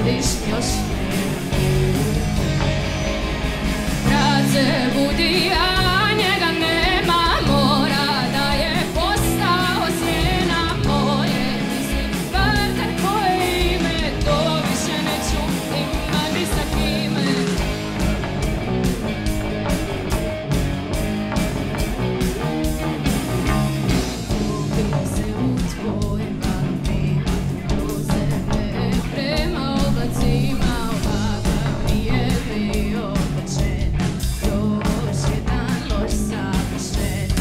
budiš još kad se budi, a njega nema, mora da je postao sjena moje misli, vrte koje ime, to više neću imati sa kime. Ljubim se u tvojim valovima, voze me prema oblacima, ovakav mi je bio početak, još jedan loš završetak.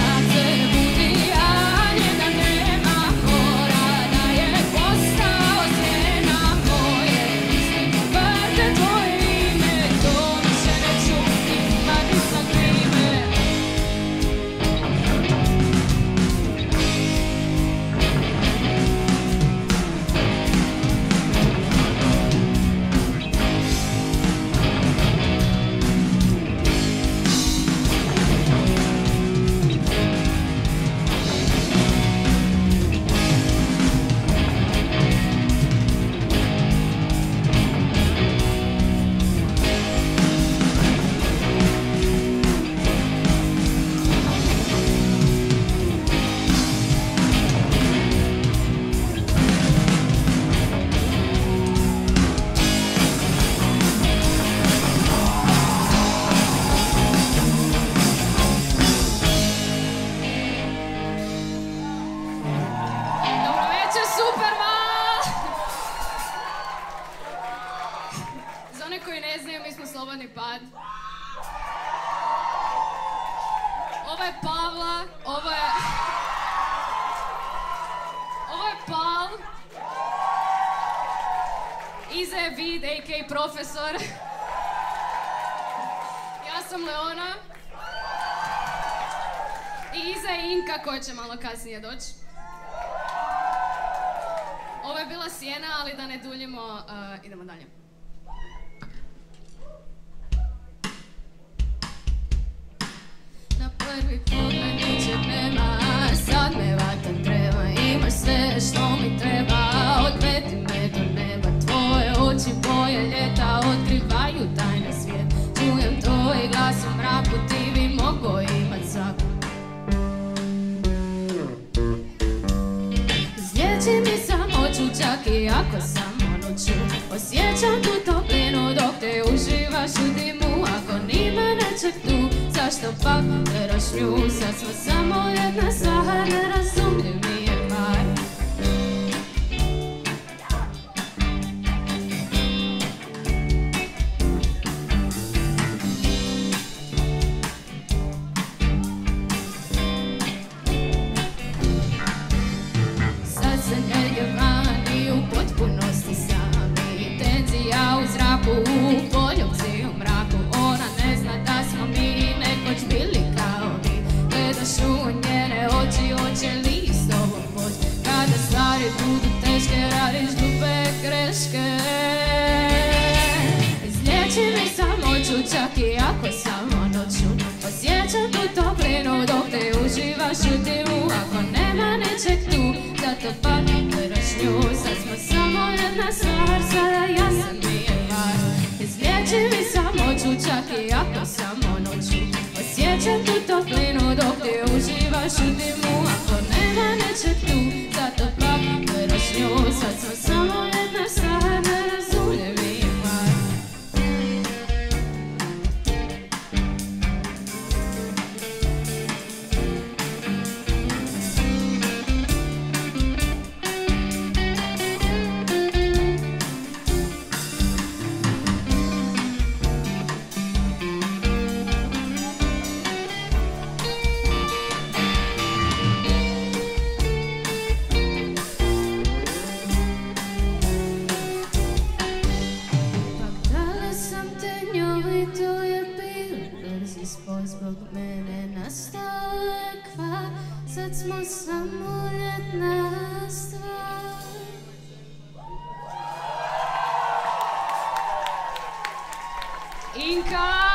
Kad se budi, a njega nema, mora da je postao sjena moje misli, vrte tvoje ime, to više neću imati sa kime. Dobro večer, Superval! Za one koji ne znaju, mi smo Slobodni pad. Ovo je Pavla, ovo je Pal. Iza je Vid, a.k.a. profesor. Ja sam Leona. I iza je Inka koja će malo kasnije doći. Ovo je bila Sjena, ali da ne duljimo, idemo dalje. Na prvi pogled ničeg nema, sad me vatan treba, imaš sve što mi treba, odvedi me do neba, tvoje oči boje ljeta otkrivaju tajne svijet, čujem tvoj glas u mraku, ti bi mogo imat svaku. Izliječi mi samoću čak i ako samo noću, osjećam tu toplinu dok te uživaš u dimu, ako nima nečeg tu, zašto pak teraš nju, sad smo samo jedna stvar, nerazumljiv mi je par. Sad se negdje vani u potpunosti sami, tenzija u zraku, u poljubci u mraku, ona ne zna da smo mi nekoć bili kao vi. Gledaš u njene oči, hoće li s tobom poći, kada stvari budu teške, radiš glupe greške. Izliječi mi samoću čak i ako samo noću, osjećam tu toplinu dok te uživaš u dimu, ako nema nečeg tu, zato pak gledaš nju, sad smo samo jedna stvar, sada jasan mi je par. Izliječi mi samoću čak i ako samo noću, osjećam tu toplinu dok te uživaš u dimu, ako nema nečeg tu, zato pak gledaš nju, sad smo samo jedna stvar, nerazumljiv mi je par. muzika!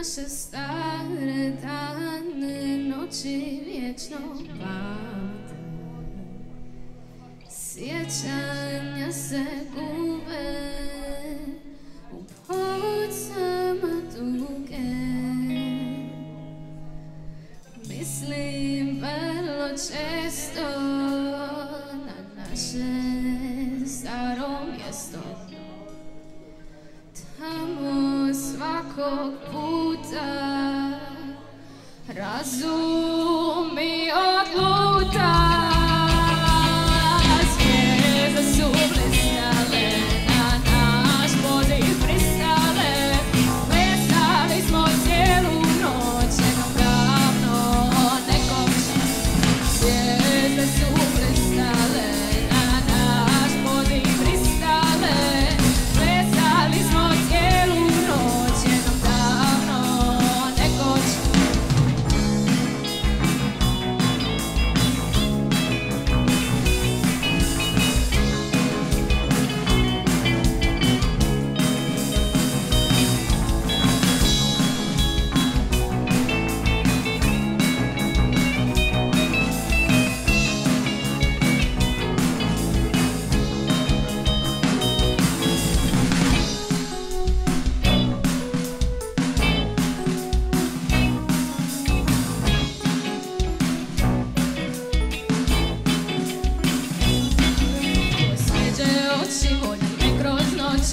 naše stare dane, noći vječno pamte. Sjećanja se gube u pocama tuge. Mislim vrlo često na naše staro mjesto. Tamo svakog puta razum mi odluta. Zvijezde su blistale, na naš poziv pristale. Plesali smo cijelu noć, jednom davno nekom času. Zvijezde su blistale, na naš poziv pristale. Plesali smo cijelu noć, jednom davno nekom času.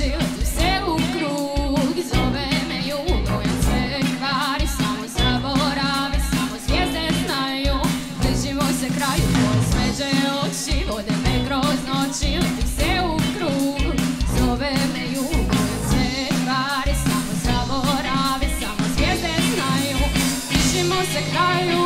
Letu se u krug, zove me jugo, jer se kvari, samo zaboravi, samo zvijezde znaju. Bližimo se kraju, tvoje smeđe oči vode me kroz noći. Letu se u krug, zove me jugo, jer se kvari, samo zaboravi, samo zvijezde znaju. Bližimo se kraju.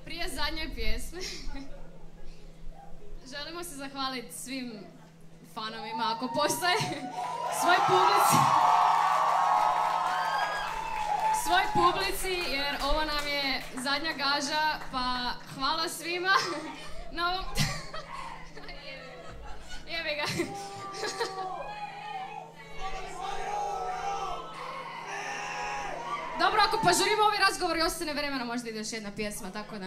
Prije zadnje pjesme želimo se zahvaliti svim fanovima, ako postoje, svoj publici, jer ovo nam je zadnja gaža, pa hvala svima na ovom... Jebi ga. Dobro, ako požurimo ovi razgovori, ostane vremena, možda ide još jedna pjesma, tako da...